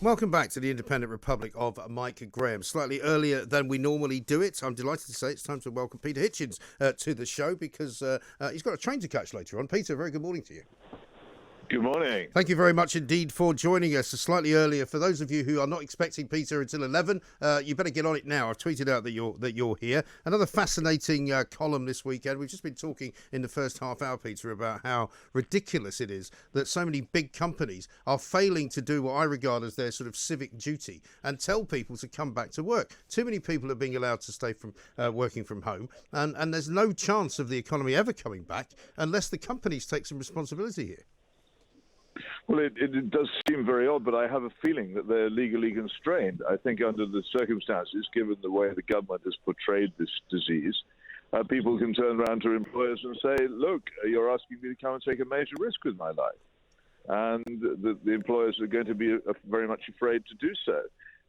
Welcome back to the Independent Republic of Mike Graham. Slightly earlier than we normally do it, I'm delighted to say it's time to welcome Peter Hitchens to the show because he's got a train to catch later on. Peter, very good morning to you. Good morning. Thank you very much indeed for joining us slightly earlier. For those of you who are not expecting Peter until 11, you better get on it now. I've tweeted out that you're here. Another fascinating column this weekend. We've just been talking in the first half hour, Peter, about how ridiculous it is that so many big companies are failing to do what I regard as their sort of civic duty and tell people to come back to work. Too many people are being allowed to stay from working from home, and there's no chance of the economy ever coming back unless the companies take some responsibility here. Well, it does seem very odd, but I have a feeling that they're legally constrained. I think under the circumstances, given the way the government has portrayed this disease, people can turn around to employers and say, look, you're asking me to come and take a major risk with my life. And the employers are going to be very much afraid to do so.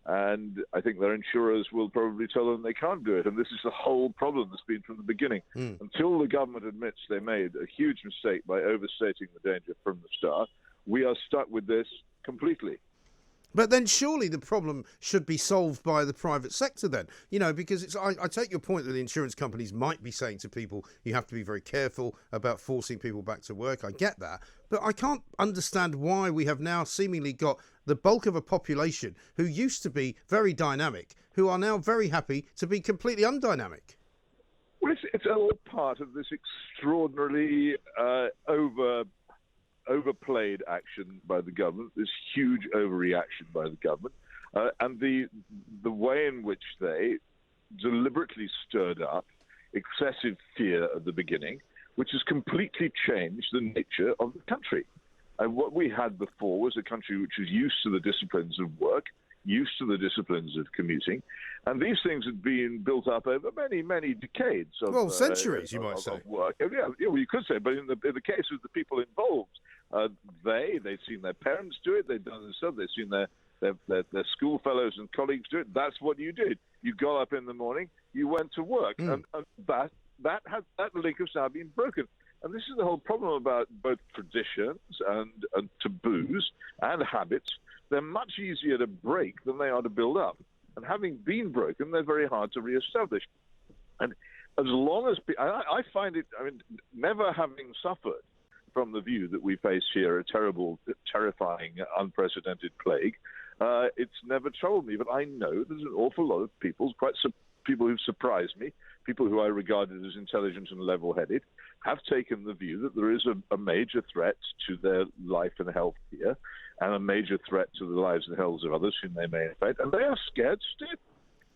And I think their insurers will probably tell them they can't do it. And this is the whole problem that's been from the beginning. Until the government admits they made a huge mistake by overstating the danger from the start, we are stuck with this completely. But then surely the problem should be solved by the private sector then, because I take your point that the insurance companies might be saying to people, you have to be very careful about forcing people back to work. I get that. But I can't understand why we have now seemingly got the bulk of a population who used to be very dynamic, who are now very happy to be completely undynamic. Well, it's all part of this extraordinarily overplayed action by the government, this huge overreaction by the government, and the way in which they deliberately stirred up excessive fear at the beginning, which has completely changed the nature of the country. And what we had before was a country which was used to the disciplines of work, used to the disciplines of commuting, and these things had been built up over many, many decades of centuries, you might say. Of work. Yeah, well, you could say, but in the case of the people involved, they'd seen their parents do it, they'd done this stuff, they'd seen their school fellows and colleagues do it. That's what you did. You got up in the morning, you went to work, and that link has now been broken. And this is the whole problem about both traditions and taboos and habits. They're much easier to break than they are to build up. And having been broken, they're very hard to reestablish. And as long as I find it, never having suffered from the view that we face here a terrible, terrifying, unprecedented plague, it's never troubled me. But I know there's an awful lot of people who've surprised me, people who I regarded as intelligent and level-headed, have taken the view that there is a major threat to their life and health here, and a major threat to the lives and health of others whom they may affect, and they are scared stiff.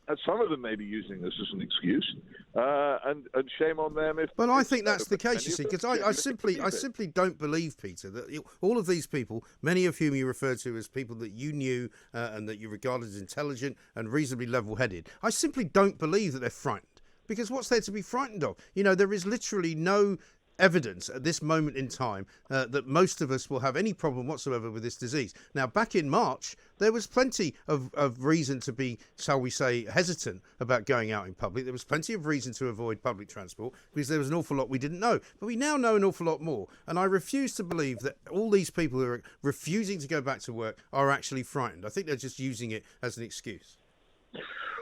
And some of them may be using this as an excuse, and shame on them if... But I think that's the case, you see, because I simply don't believe, Peter, that all of these people, many of whom you refer to as people that you knew and that you regarded as intelligent and reasonably level-headed, I simply don't believe that they're frightened. Because what's there to be frightened of? There is literally no evidence at this moment in time that most of us will have any problem whatsoever with this disease. Now, back in March, there was plenty of reason to be, shall we say, hesitant about going out in public. There was plenty of reason to avoid public transport because there was an awful lot we didn't know. But we now know an awful lot more. And I refuse to believe that all these people who are refusing to go back to work are actually frightened. I think they're just using it as an excuse.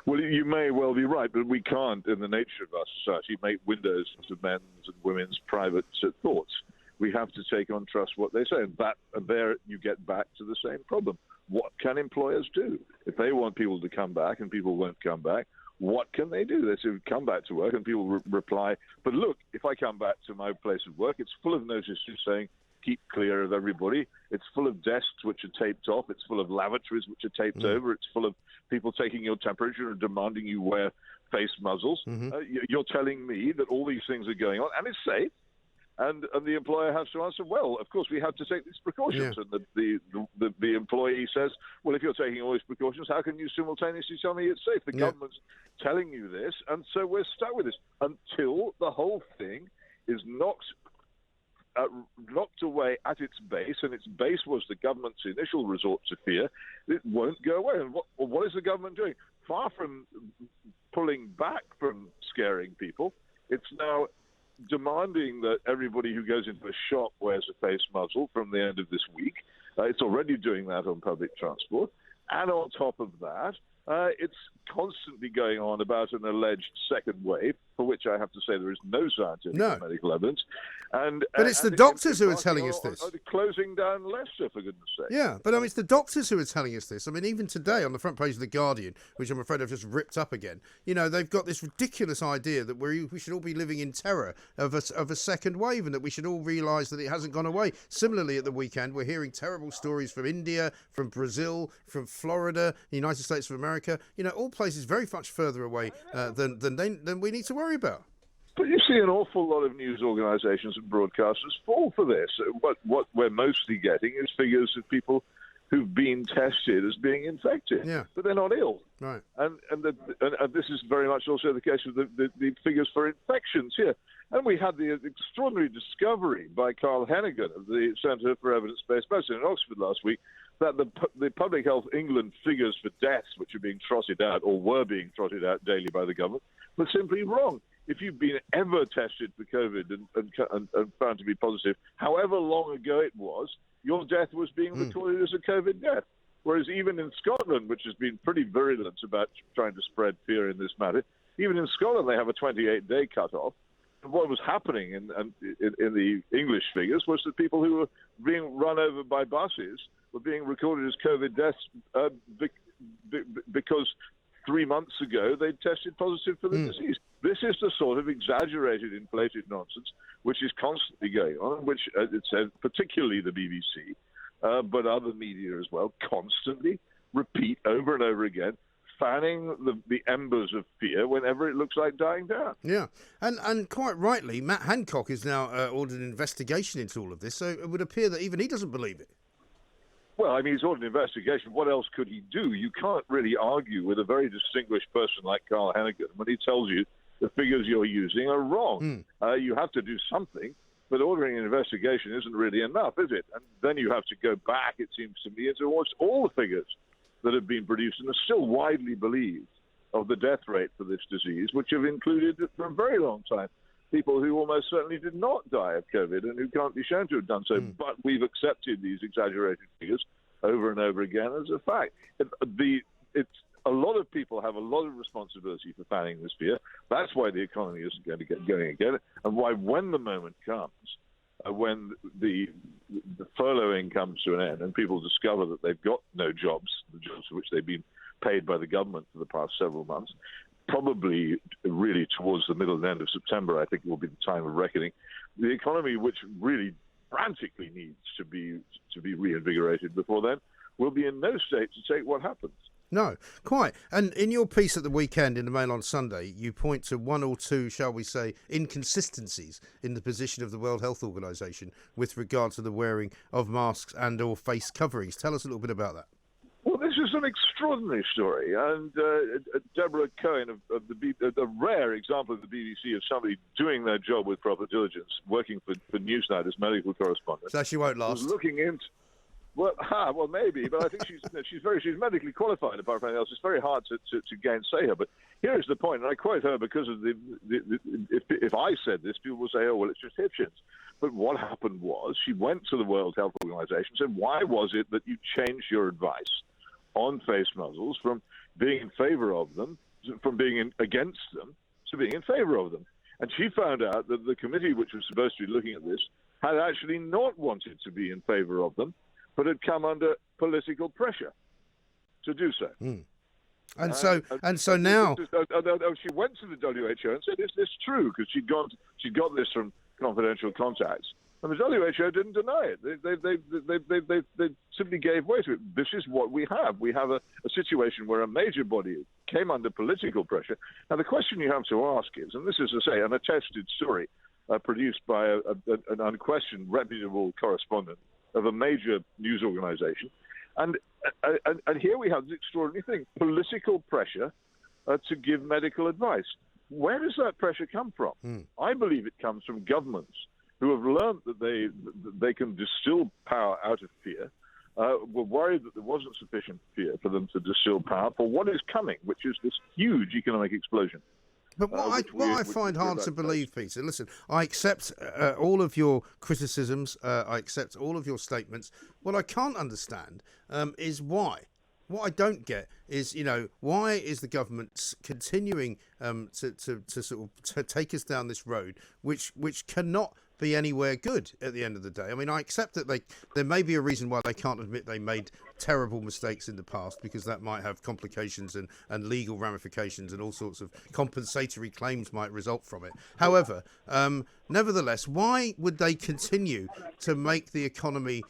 Well, you may well be right, but we can't, in the nature of our society, make windows into men's and women's private thoughts. We have to take on trust what they say. And there you get back to the same problem. What can employers do? If they want people to come back and people won't come back, what can they do? They say, come back to work, and people reply, but look, if I come back to my place of work, it's full of notices saying, keep clear of everybody. It's full of desks which are taped off. It's full of lavatories which are taped over. It's full of people taking your temperature and demanding you wear face muzzles. You're telling me that all these things are going on and it's safe, and the employer has to answer, well, of course we have to take these precautions. Yeah. And the employee says, well, if you're taking all these precautions, how can you simultaneously tell me it's safe? The government's telling you this, and so we're stuck with this until the whole thing is knocked away at its base, and its base was the government's initial resort to fear. It won't go away. And what is the government doing? Far from pulling back from scaring people, it's now demanding that everybody who goes into a shop wears a face muzzle from the end of this week. It's already doing that on public transport. And on top of that, it's constantly going on about an alleged second wave, for which I have to say there is no scientific or medical evidence. But it's the doctors who are telling us this. Closing down Leicester, for goodness sake. Yeah, but I mean, it's the doctors who are telling us this. I mean, even today on the front page of The Guardian, which I'm afraid I've just ripped up again, they've got this ridiculous idea that we should all be living in terror of a second wave, and that we should all realise that it hasn't gone away. Similarly, at the weekend, we're hearing terrible stories from India, from Brazil, from Florida, the United States of America, all places very much further away than we need to worry about. But you see an awful lot of news organisations and broadcasters fall for this. What we're mostly getting is figures of people who've been tested as being infected, but they're not ill. Right. And this is very much also the case with the figures for infections here. And we had the extraordinary discovery by Carl Hennigan of the Centre for Evidence-Based Medicine in Oxford last week that the Public Health England figures for deaths, which are being trotted out or were being trotted out daily by the government, were simply wrong. If you've been ever tested for COVID and found to be positive, however long ago it was, your death was being recorded as a COVID death. Whereas even in Scotland, which has been pretty virulent about trying to spread fear in this matter, even in Scotland they have a 28-day cut-off. And what was happening in the English figures was that people who were being run over by buses were being recorded as COVID deaths because 3 months ago they'd tested positive for the disease. This is the sort of exaggerated, inflated nonsense which is constantly going on, which it says, particularly the BBC, but other media as well, constantly repeat over and over again, fanning the embers of fear whenever it looks like dying down. Yeah, and quite rightly, Matt Hancock has now ordered an investigation into all of this, so it would appear that even he doesn't believe it. Well, I mean, he's ordered an investigation. What else could he do? You can't really argue with a very distinguished person like Carl Hennigan when he tells you the figures you're using are wrong. You have to do something, but ordering an investigation isn't really enough, is it? And then you have to go back, it seems to me, into almost all the figures that have been produced and are still widely believed of the death rate for this disease, which have included for a very long time people who almost certainly did not die of COVID and who can't be shown to have done so. But we've accepted these exaggerated figures over and over again as a fact. A lot of people have a lot of responsibility for fanning this fear. That's why the economy isn't going to get going again, and why when the moment comes, when the furloughing comes to an end and people discover that they've got no jobs, the jobs for which they've been paid by the government for the past several months, probably really towards the middle and end of September, I think will be the time of reckoning. The economy, which really frantically needs to be reinvigorated before then, will be in no state to take what happens. No, quite. And in your piece at the weekend in the Mail on Sunday, you point to one or two, shall we say, inconsistencies in the position of the World Health Organization with regard to the wearing of masks and or face coverings. Tell us a little bit about that. Well, this is an extraordinary story, and Deborah Cohen of a rare example of the BBC of somebody doing their job with proper diligence, working for Newsnight as medical correspondent. So she won't last. Was looking into. Well, maybe, but I think she's medically qualified. Apart from anything else, it's very hard to gainsay her. But here is the point, and I quote her because of if I said this, people will say, "Oh, well, it's just Hitchens." But what happened was she went to the World Health Organization and said, "Why was it that you changed your advice on face muzzles from being in favor of them, from being against them, to being in favor of them?" And she found out that the committee, which was supposed to be looking at this, had actually not wanted to be in favor of them, but had come under political pressure to do so. And so now she went to the WHO and said, "Is this true?" Because she'd got this from confidential contacts, and the WHO didn't deny it. They simply gave way to it. This is what we have. We have a situation where a major body came under political pressure. Now the question you have to ask is, and this is to say an attested story produced by an unquestioned reputable correspondent of a major news organization. And here we have this extraordinary thing, political pressure to give medical advice. Where does that pressure come from? I believe it comes from governments who have learned that they can distill power out of fear, were worried that there wasn't sufficient fear for them to distill power for what is coming, which is this huge economic explosion. But what I find hard to believe, Peter, listen, I accept all of your criticisms, I accept all of your statements. What I can't understand is why what I don't get is, why is the government continuing to sort of to take us down this road, which cannot be anywhere good at the end of the day? I mean, I accept that there may be a reason why they can't admit they made terrible mistakes in the past, because that might have complications and legal ramifications, and all sorts of compensatory claims might result from it. However, nevertheless, why would they continue to make the economy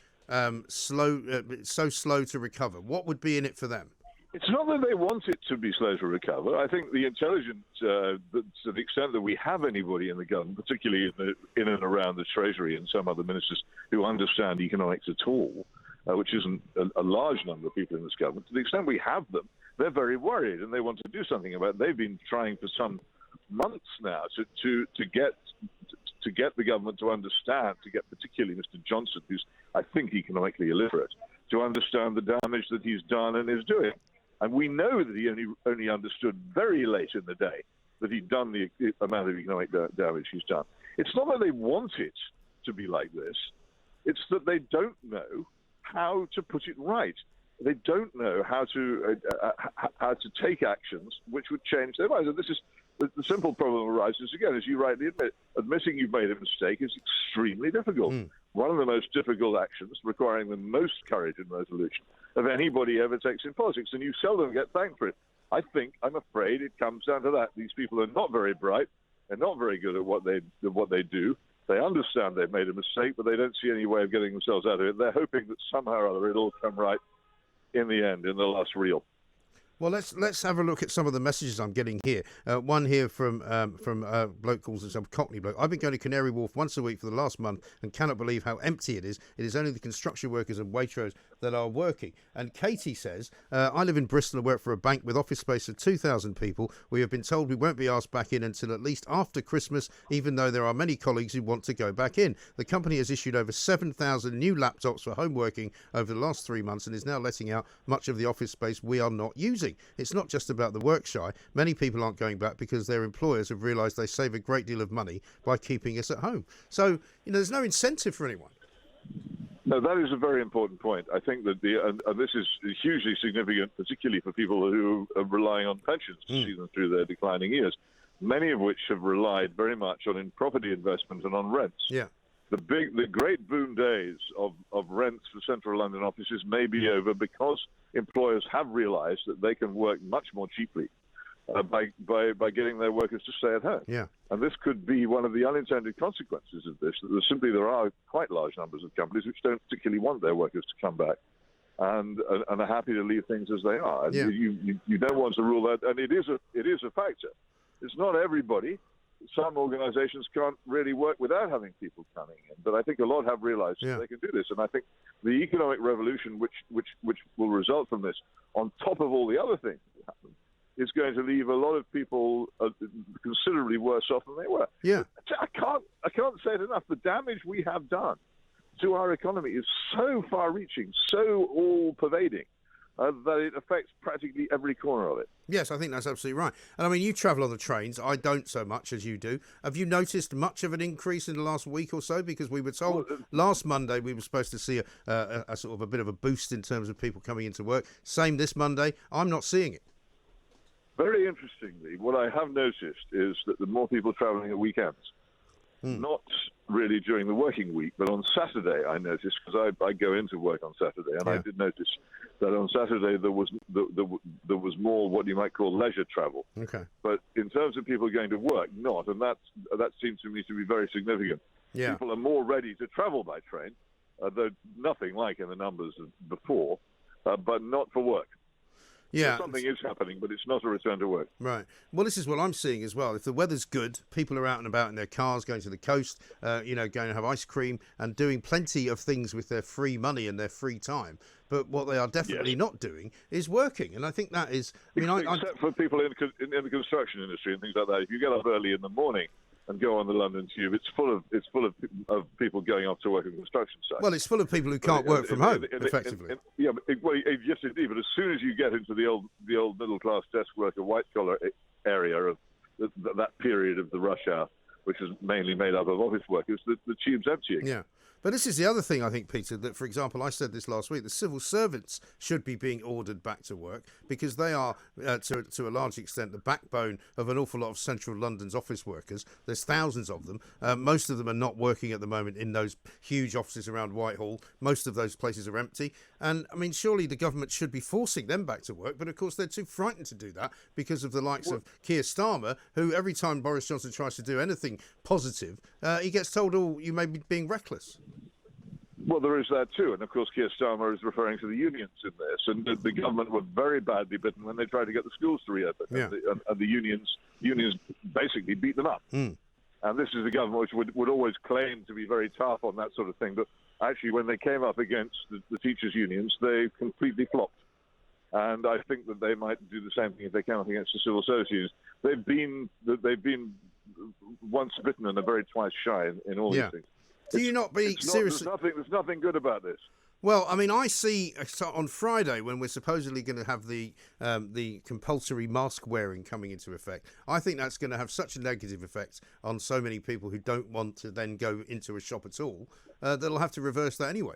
so slow to recover? What would be in it for them? It's not that they want it to be slow to recover. I think the intelligence, to the extent that we have anybody in the government, particularly in and around the Treasury and some other ministers who understand economics at all, which isn't a large number of people in this government, to the extent we have them, they're very worried and they want to do something about it. They've been trying for some months now to get the government to understand, to get particularly Mr. Johnson, who's, I think, economically illiterate, to understand the damage that he's done and is doing. And we know that he only understood very late in the day that he'd done the amount of economic damage he's done. It's not that they want it to be like this. It's that they don't know how to put it right. They don't know how to take actions which would change their lives. And this is the simple problem arises again, as you rightly admit. Admitting you've made a mistake is extremely difficult. One of the most difficult actions, requiring the most courage and resolution of anybody ever takes in politics, and you seldom get thanked for it. I'm afraid it comes down to that. These people are not very bright. They're not very good at what they do. They understand they've made a mistake, but they don't see any way of getting themselves out of it. They're hoping that somehow or other it'll come right in the end, in the last reel. Well, let's have a look at some of the messages I'm getting here. One here from a bloke calls himself Cockney bloke. I've been going to Canary Wharf once a week for the last month and cannot believe how empty it is. It is only the construction workers and Waitrose that are working. And Katie says, I live in Bristol and work for a bank with office space for 2,000 people. We have been told we won't be asked back in until at least after Christmas, even though there are many colleagues who want to go back in. The company has issued over 7,000 new laptops for home working over the last 3 months and is now letting out much of the office space we are not using. It's not just about the work shy. Many people aren't going back because their employers have realised they save a great deal of money by keeping us at home. So, there's no incentive for anyone. No, that is a very important point. I think that and this is hugely significant, particularly for people who are relying on pensions to see them through their declining years, many of which have relied very much on property investment and on rents. Yeah. The great boom days of rents for central London offices may be over because employers have realised that they can work much more cheaply by getting their workers to stay at home. Yeah. And this could be one of the unintended consequences of this. That there are quite large numbers of companies which don't particularly want their workers to come back and are happy to leave things as they are. And you don't want to rule that. And it is a factor. It's not everybody. Some organizations can't really work without having people coming in, but I think a lot have realized that they can do this. And I think the economic revolution which will result from this, on top of all the other things that happen, is going to leave a lot of people considerably worse off than they were. Yeah. I can't say it enough. The damage we have done to our economy is so far-reaching, so all-pervading, that it affects practically every corner of it. Yes, I think that's absolutely right. And I mean, you travel on the trains. I don't so much as you do. Have you noticed much of an increase in the last week or so? Because we were told last Monday we were supposed to see a sort of a bit of a boost in terms of people coming into work. Same this Monday. I'm not seeing it. Very interestingly, what I have noticed is that the more people travelling at weekends, not really during the working week, but on Saturday I noticed, because I go into work on Saturday, and I did notice that on Saturday there was more what you might call leisure travel. Okay. But in terms of people going to work, not, and that seems to me to be very significant. Yeah. People are more ready to travel by train, though nothing like in the numbers of before, but not for work. Yeah, so something is happening, but it's not a return to work. Right. Well, this is what I'm seeing as well. If the weather's good, people are out and about in their cars, going to the coast, going to have ice cream and doing plenty of things with their free money and their free time. But what they are definitely not doing is working. And I think that is... Except for people in the construction industry and things like that. If you get up early in the morning and go on the London Tube, it's full of people going off to work in construction sites. Well, it's full of people who can't work from home, effectively. Yes, indeed. But as soon as you get into the old middle class desk worker, white collar area of that period of the rush hour, which is mainly made up of office workers, the tube's emptying. Yeah. But this is the other thing, I think, Peter, that, for example, I said this last week, the civil servants should be being ordered back to work because they are, to a large extent, the backbone of an awful lot of central London's office workers. There's thousands of them. Most of them are not working at the moment in those huge offices around Whitehall. Most of those places are empty. And, I mean, surely the government should be forcing them back to work. But, of course, they're too frightened to do that because of the likes of Keir Starmer, who every time Boris Johnson tries to do anything positive, he gets told, oh, you may be being reckless. Well, there is that too, and of course Keir Starmer is referring to the unions in this, and the government were very badly bitten when they tried to get the schools to reopen, and the unions basically beat them up. And this is a government which would always claim to be very tough on that sort of thing, but actually when they came up against the teachers' unions, they completely flopped. And I think that they might do the same thing if they came up against the civil service unions. They've been once bitten and are very twice shy in all these things. Do you not be seriously? There's nothing good about this. Well, I mean, I see on Friday when we're supposedly going to have the compulsory mask wearing coming into effect. I think that's going to have such a negative effect on so many people who don't want to then go into a shop at all that they'll have to reverse that anyway.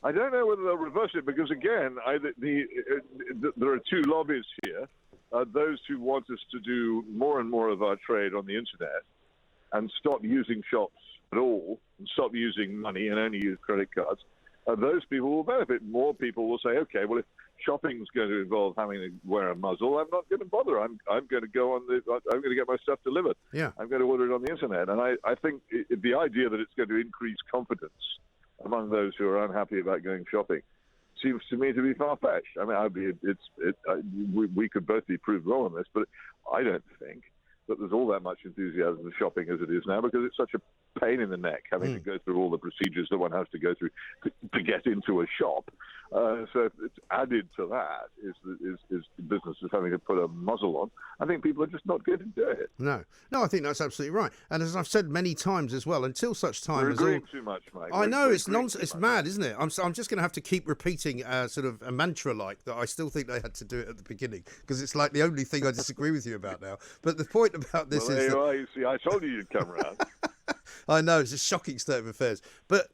I don't know whether they'll reverse it because, again, there are two lobbies here. Those who want us to do more and more of our trade on the internet and stop using shops at all and stop using money and only use credit cards, those people will benefit. More people will say, okay, well, if shopping is going to involve having to wear a muzzle, I'm not going to bother. I'm going to go I'm going to get my stuff delivered. Yeah. I'm going to order it on the internet. And I think the idea that it's going to increase confidence among those who are unhappy about going shopping seems to me to be far-fetched. I mean, we could both be proved wrong on this, but I don't think that there's all that much enthusiasm for shopping as it is now because it's such a pain in the neck having to go through all the procedures that one has to go through to get into a shop. So it's added to that is the business of having to put a muzzle on. I think people are just not going to do it. No, I think that's absolutely right. And as I've said many times as well, until such time as agreeing too much, Mike. I know it's nonsense. It's mad, isn't it? I'm just going to have to keep repeating sort of a mantra like that. I still think they had to do it at the beginning because it's like the only thing I disagree with you about now. But the point about this is that... you see, I told you you'd come around. I know, it's a shocking state of affairs. But,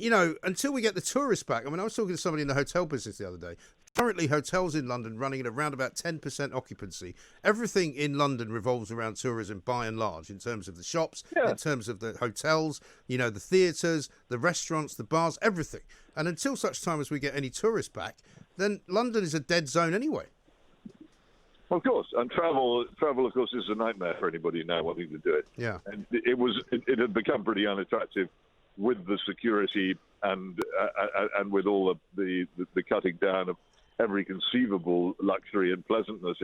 until we get the tourists back, I mean, I was talking to somebody in the hotel business the other day. Currently, hotels in London running at around about 10% occupancy. Everything in London revolves around tourism by and large, in terms of the shops, in terms of the hotels, the theatres, the restaurants, the bars, everything. And until such time as we get any tourists back, then London is a dead zone anyway. Of course, and travel, of course, is a nightmare for anybody now wanting to do it. Yeah, and it had become pretty unattractive with the security and with all of the cutting down of every conceivable luxury and pleasantness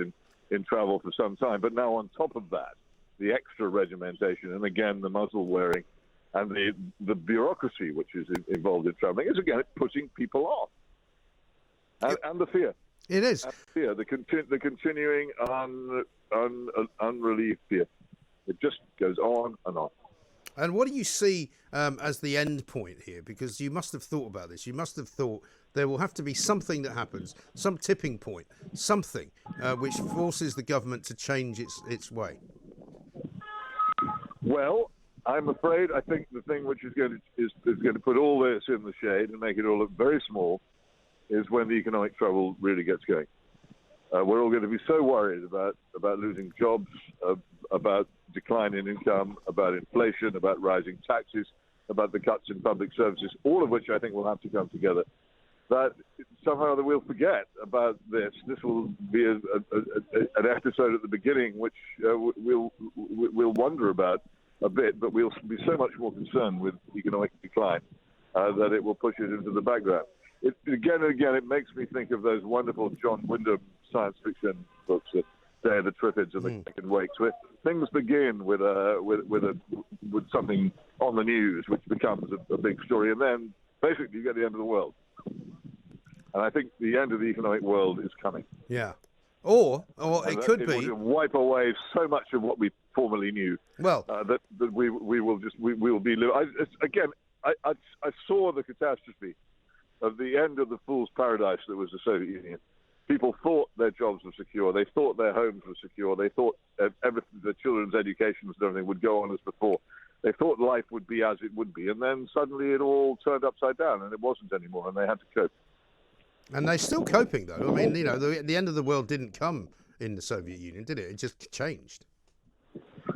in travel for some time. But now, on top of that, the extra regimentation and again the muzzle wearing and the bureaucracy which is involved in traveling is again putting people off, and the fear. It is. Fear, the continuing unrelieved fear. It just goes on and on. And what do you see as the end point here? Because you must have thought about this. You must have thought there will have to be something that happens, some tipping point, something which forces the government to change its way. Well, I'm afraid I think the thing which is going to put all this in the shade and make it all look very small is when the economic trouble really gets going. We're all going to be so worried about losing jobs, about decline in income, about inflation, about rising taxes, about the cuts in public services, all of which I think will have to come together, that somehow that we'll forget about this. This will be an episode at the beginning which we'll wonder about a bit, but we'll be so much more concerned with economic decline that it will push it into the background. Again and again, it makes me think of those wonderful John Wyndham science fiction books, Day of the Triffids and the Kraken Wakes, where things begin with something on the news, which becomes a big story, and then basically you get the end of the world. And I think the end of the economic world is coming. Yeah, or it could be. It will wipe away so much of what we formerly knew. Well, that we will be. I saw the catastrophe of the end of the fool's paradise that was the Soviet Union. People thought their jobs were secure. They thought their homes were secure. They thought everything, their children's educations and everything would go on as before. They thought life would be as it would be, and then suddenly it all turned upside down, and it wasn't anymore, and they had to cope. And they're still coping, though. I mean, the end of the world didn't come in the Soviet Union, did it? It just changed.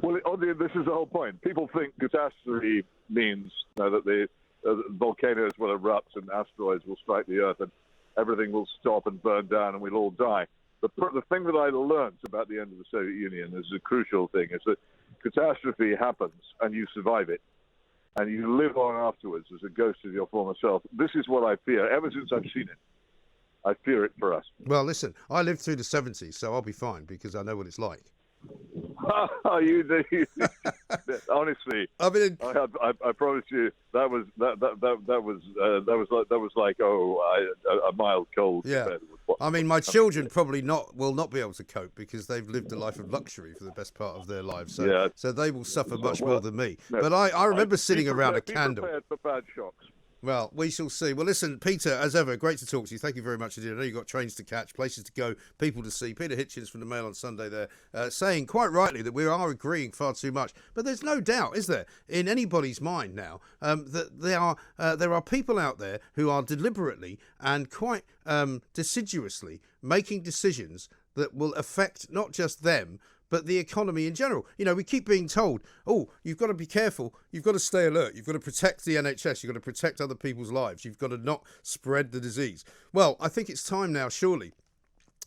Well, this is the whole point. People think catastrophe means that the volcanoes will erupt and asteroids will strike the Earth and everything will stop and burn down and we'll all die. The thing that I learned about the end of the Soviet Union is a crucial thing, is that catastrophe happens and you survive it. And you live on afterwards as a ghost of your former self. This is what I fear. Ever since I've seen it, I fear it for us. Well, listen, I lived through the 70s, so I'll be fine because I know what it's like. You do. Honestly, I mean, I promise you that was like a mild cold. Yeah. I mean, my children probably will not be able to cope because they've lived a life of luxury for the best part of their lives. So, yeah. So they will suffer much more than me. No, but I remember sitting around a candle. Be prepared for bad shocks. Well, we shall see. Well, listen, Peter, as ever, great to talk to you. Thank you very much indeed. I know you've got trains to catch, places to go, people to see. Peter Hitchens from the Mail on Sunday there saying quite rightly that we are agreeing far too much. But there's no doubt, is there, in anybody's mind now, that there are people out there who are deliberately and quite deciduously making decisions that will affect not just them, but the economy in general. We keep being told, oh, you've got to be careful, you've got to stay alert, you've got to protect the NHS, you've got to protect other people's lives, you've got to not spread the disease. Well, I think it's time now, surely,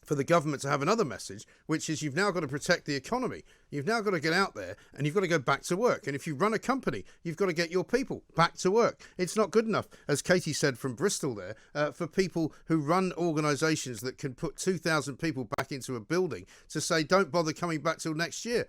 for the government to have another message, which is you've now got to protect the economy. You've now got to get out there and you've got to go back to work. And if you run a company, you've got to get your people back to work. It's not good enough, as Katie said from Bristol there, for people who run organisations that can put 2,000 people back into a building to say, don't bother coming back till next year.